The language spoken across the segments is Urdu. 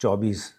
24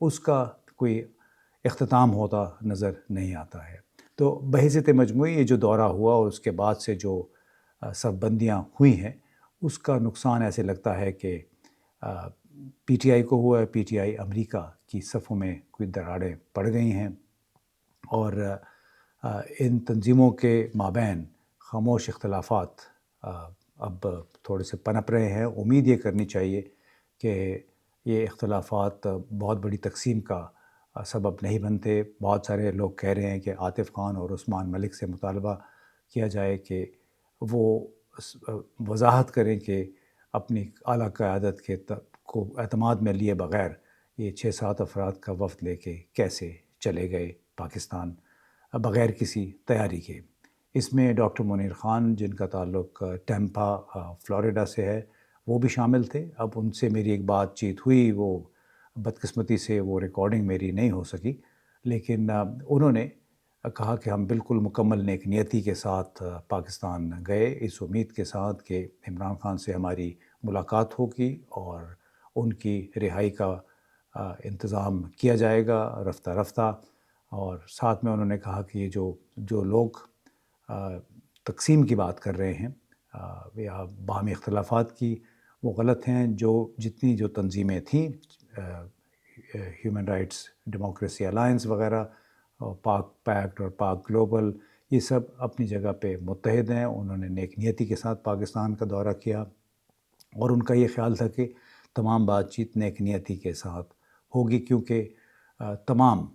اس کا کوئی اختتام ہوتا نظر نہیں آتا ہے۔ تو بحیثیت مجموعی یہ جو دورہ ہوا اور اس کے بعد سے جو صف بندیاں ہوئی ہیں، اس کا نقصان ایسے لگتا ہے کہ پی ٹی آئی کو ہوا ہے۔ پی ٹی آئی امریکہ کی صفوں میں کوئی دراڑیں پڑ گئی ہیں، اور ان تنظیموں کے مابین خاموش اختلافات اب تھوڑے سے پنپ رہے ہیں۔ امید یہ کرنی چاہیے کہ یہ اختلافات بہت بڑی تقسیم کا سبب نہیں بنتے۔ بہت سارے لوگ کہہ رہے ہیں کہ عاطف خان اور عثمان ملک سے مطالبہ کیا جائے کہ وہ وضاحت کریں کہ اپنی اعلیٰ قیادت کو اعتماد میں لیے بغیر یہ 6-7 افراد کا وفد لے کے کیسے چلے گئے پاکستان بغیر کسی تیاری کے۔ اس میں ڈاکٹر منیر خان، جن کا تعلق ٹیمپا فلوریڈا سے ہے، وہ بھی شامل تھے۔ اب ان سے میری ایک بات چیت ہوئی، وہ بدقسمتی سے وہ ریکارڈنگ میری نہیں ہو سکی، لیکن انہوں نے کہا کہ ہم بالکل مکمل نیک نیتی کے ساتھ پاکستان گئے، اس امید کے ساتھ کہ عمران خان سے ہماری ملاقات ہوگی اور ان کی رہائی کا انتظام کیا جائے گا رفتہ رفتہ۔ اور ساتھ میں انہوں نے کہا کہ یہ جو لوگ تقسیم کی بات کر رہے ہیں یا باہمی اختلافات کی، وہ غلط ہیں۔ جتنی تنظیمیں تھیں، ہیومن رائٹس ڈیموکریسی الائنس وغیرہ، پاک پیکٹ اور پاک گلوبل، یہ سب اپنی جگہ پہ متحد ہیں۔ انہوں نے نیک نیتی کے ساتھ پاکستان کا دورہ کیا، اور ان کا یہ خیال تھا کہ تمام بات چیت نیک نیتی کے ساتھ ہوگی، کیونکہ تمام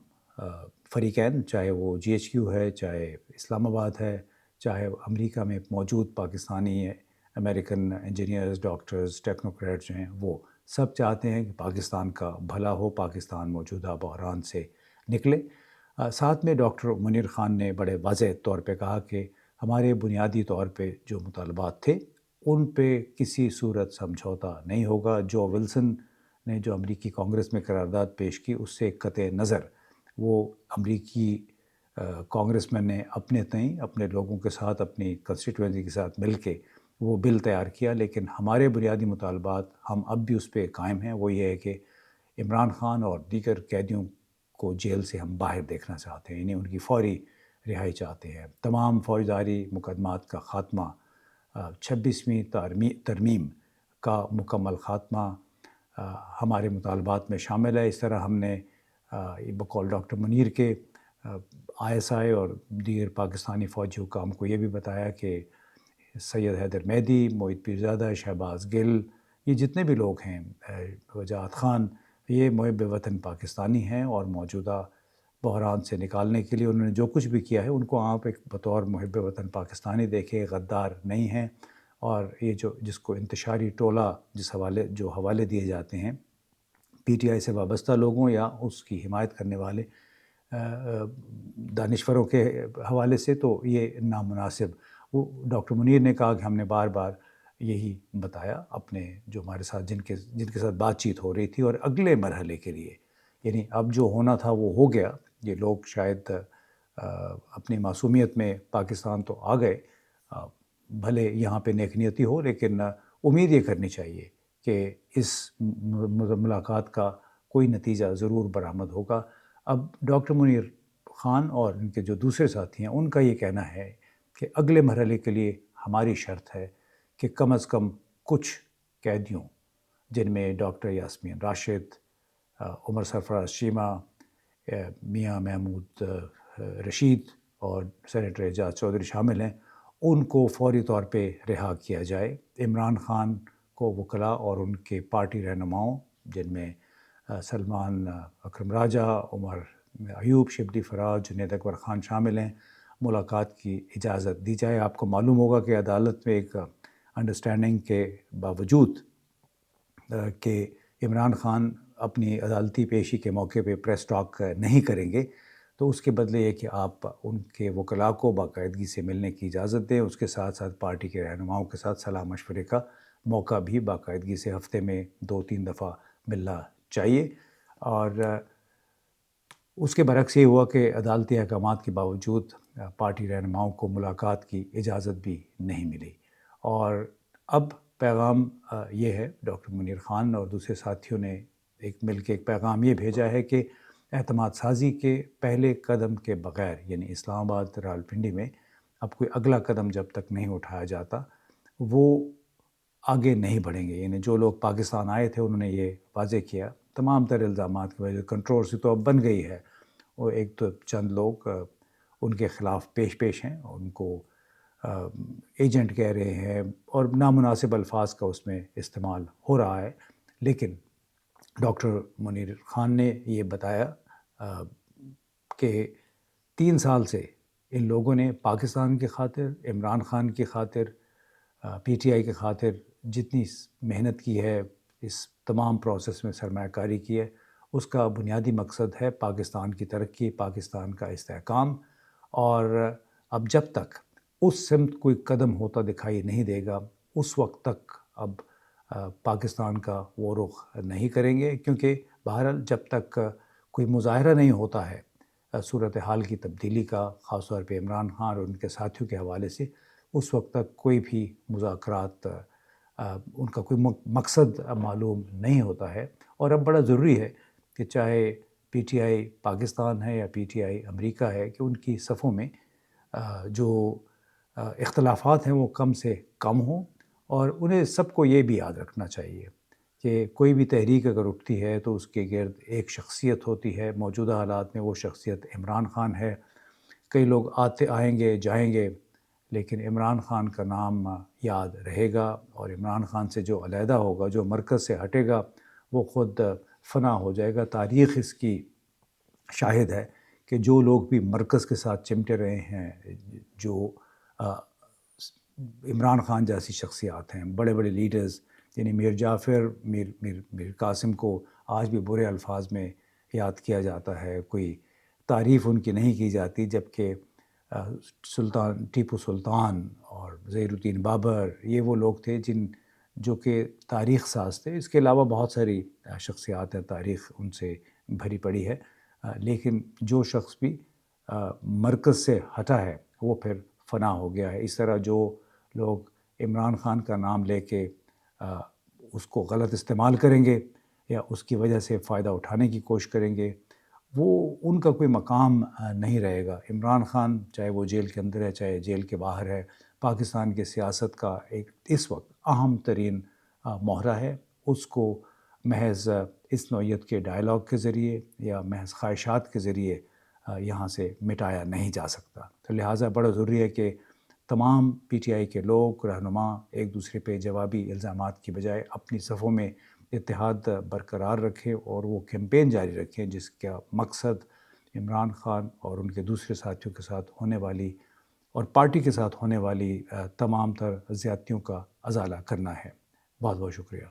فریقین، چاہے وہ جی ایچ کیو ہے، چاہے اسلام آباد ہے، چاہے امریکہ میں موجود Pakistani American engineers, doctors, technocrats جو ہیں، وہ سب چاہتے ہیں کہ پاکستان کا بھلا ہو، پاکستان موجودہ بحران سے نکلے۔ ساتھ میں ڈاکٹر منیر خان نے بڑے واضح طور پہ کہا کہ ہمارے بنیادی طور پہ جو مطالبات تھے ان پہ کسی صورت سمجھوتا نہیں ہوگا۔ جو ولسن نے جو امریکی کانگریس میں قرارداد پیش کی، اس سے قطع نظر وہ امریکی کانگریس مین نے اپنے تئیں اپنے لوگوں کے ساتھ، اپنی کنسٹیٹوئنسی کے ساتھ مل کے وہ بل تیار کیا، لیکن ہمارے بنیادی مطالبات ہم اب بھی اس پہ قائم ہیں۔ وہ یہ ہے کہ عمران خان اور دیگر قیدیوں کو جیل سے ہم باہر دیکھنا چاہتے ہیں، یعنی ان کی فوری رہائی چاہتے ہیں۔ تمام فوجداری مقدمات کا خاتمہ، 26ویں ترمیم کا مکمل خاتمہ ہمارے مطالبات میں شامل ہے۔ اس طرح ہم نے بقول ڈاکٹر منیر کے آئی ایس آئی اور دیگر پاکستانی فوجی حکام کو یہ بھی بتایا کہ سید حیدر مہدی، معید پیرزادہ، شہباز گل، یہ جتنے بھی لوگ ہیں، وجاہت خان، یہ محب وطن پاکستانی ہیں، اور موجودہ بحران سے نکالنے کے لیے انہوں نے جو کچھ بھی کیا ہے ان کو آپ ایک بطور محب وطن پاکستانی دیکھیں، غدار نہیں ہیں۔ اور یہ جس کو انتشاری ٹولہ جو حوالے دیے جاتے ہیں پی ٹی آئی سے وابستہ لوگوں یا اس کی حمایت کرنے والے دانشوروں کے حوالے سے، تو یہ نامناسب۔ وہ ڈاکٹر منیر نے کہا کہ ہم نے بار بار یہی بتایا اپنے جو ہمارے ساتھ جن کے ساتھ بات چیت ہو رہی تھی، اور اگلے مرحلے کے لیے، یعنی اب جو ہونا تھا وہ ہو گیا۔ یہ لوگ شاید اپنی معصومیت میں پاکستان تو آ گئے، بھلے یہاں پہ نیک نیتی ہو، لیکن امید یہ کرنی چاہیے کہ اس ملاقات کا کوئی نتیجہ ضرور برآمد ہوگا۔ اب ڈاکٹر منیر خان اور ان کے جو دوسرے ساتھی ہیں، ان کا یہ کہنا ہے کہ اگلے مرحلے کے لیے ہماری شرط ہے کہ کم از کم کچھ قیدیوں، جن میں ڈاکٹر یاسمین راشد، عمر سرفراز چیمہ، میاں محمود رشید اور سینیٹر اعجاز چودھری شامل ہیں، ان کو فوری طور پہ رہا کیا جائے۔ عمران خان کو وکلاء اور ان کے پارٹی رہنماؤں، جن میں سلمان اکرم راجہ، عمر ایوب، شبلی فراز، جنید اکبر خان شامل ہیں، ملاقات کی اجازت دی جائے۔ آپ کو معلوم ہوگا کہ عدالت میں ایک انڈرسٹینڈنگ کے باوجود کہ عمران خان اپنی عدالتی پیشی کے موقع پہ پریس ٹاک نہیں کریں گے، تو اس کے بدلے یہ کہ آپ ان کے وکلاء کو باقاعدگی سے ملنے کی اجازت دیں، اس کے ساتھ ساتھ پارٹی کے رہنماؤں کے ساتھ صلاح مشورے کا موقع بھی باقاعدگی سے ہفتے میں 2-3 دفعہ ملنا چاہیے۔ اور اس کے برعکس یہ ہوا کہ عدالتی احکامات کے باوجود پارٹی رہنماؤں کو ملاقات کی اجازت بھی نہیں ملی۔ اور اب پیغام یہ ہے، ڈاکٹر منیر خان اور دوسرے ساتھیوں نے ایک مل کے ایک پیغام یہ بھیجا ہے کہ اعتماد سازی کے پہلے قدم کے بغیر، یعنی اسلام آباد راولپنڈی میں اب کوئی اگلا قدم جب تک نہیں اٹھایا جاتا وہ آگے نہیں بڑھیں گے۔ یعنی جو لوگ پاکستان آئے تھے انہوں نے یہ واضح کیا، تمام تر الزامات کی وجہ کنٹروورسی تو اب بن گئی ہے، اور ایک تو چند لوگ ان کے خلاف پیش ہیں، ان کو ایجنٹ کہہ رہے ہیں اور نامناسب الفاظ کا اس میں استعمال ہو رہا ہے، لیکن ڈاکٹر منیر خان نے یہ بتایا کہ 3 سال سے ان لوگوں نے پاکستان کی خاطر، عمران خان کی خاطر، پی ٹی آئی کی خاطر جتنی محنت کی ہے، اس تمام پروسیس میں سرمایہ کاری کی ہے، اس کا بنیادی مقصد ہے پاکستان کی ترقی، پاکستان کا استحکام، اور اب جب تک اس سمت کوئی قدم ہوتا دکھائی نہیں دے گا اس وقت تک اب پاکستان کا وہ رخ نہیں کریں گے، کیونکہ بہرحال جب تک کوئی مظاہرہ نہیں ہوتا ہے صورتحال کی تبدیلی کا، خاص طور پہ عمران خان اور ان کے ساتھیوں کے حوالے سے، اس وقت تک کوئی بھی مذاکرات ان کا کوئی مقصد معلوم نہیں ہوتا ہے۔ اور اب بڑا ضروری ہے کہ چاہے پی ٹی آئی پاکستان ہے یا پی ٹی آئی امریکہ ہے، کہ ان کی صفوں میں جو اختلافات ہیں وہ کم سے کم ہوں، اور انہیں سب کو یہ بھی یاد رکھنا چاہیے کہ کوئی بھی تحریک اگر اٹھتی ہے تو اس کے گرد ایک شخصیت ہوتی ہے، موجودہ حالات میں وہ شخصیت عمران خان ہے۔ کئی لوگ آئیں گے جائیں گے، لیکن عمران خان کا نام یاد رہے گا، اور عمران خان سے جو علیحدہ ہوگا، جو مرکز سے ہٹے گا، وہ خود فنا ہو جائے گا۔ تاریخ اس کی شاہد ہے کہ جو لوگ بھی مرکز کے ساتھ چمٹے رہے ہیں، جو عمران خان جیسی شخصیات ہیں، بڑے بڑے لیڈرز، یعنی میر جعفر، میر قاسم کو آج بھی برے الفاظ میں یاد کیا جاتا ہے، کوئی تعریف ان کی نہیں کی جاتی، جبکہ سلطان ٹیپو سلطان اور ظہیر الدین بابر یہ وہ لوگ تھے جو کہ تاریخ ساز تھے۔ اس کے علاوہ بہت ساری شخصیات ہیں، تاریخ ان سے بھری پڑی ہے، لیکن جو شخص بھی مرکز سے ہٹا ہے وہ پھر فنا ہو گیا ہے۔ اس طرح جو لوگ عمران خان کا نام لے کے اس کو غلط استعمال کریں گے یا اس کی وجہ سے فائدہ اٹھانے کی کوشش کریں گے، وہ ان کا کوئی مقام نہیں رہے گا۔ عمران خان چاہے وہ جیل کے اندر ہے چاہے جیل کے باہر ہے، پاکستان کی سیاست کا ایک اس وقت اہم ترین مہرہ ہے۔ اس کو محض اس نوعیت کے ڈائلاگ کے ذریعے یا محض خواہشات کے ذریعے یہاں سے مٹایا نہیں جا سکتا۔ تو لہٰذا بڑا ضروری ہے کہ تمام پی ٹی آئی کے لوگ، رہنما، ایک دوسرے پہ جوابی الزامات کی بجائے اپنی صفوں میں اتحاد برقرار رکھیں اور وہ کیمپین جاری رکھیں جس کا مقصد عمران خان اور ان کے دوسرے ساتھیوں کے ساتھ ہونے والی اور پارٹی کے ساتھ ہونے والی تمام تر زیادتیوں کا ازالہ کرنا ہے۔ بہت بہت شکریہ۔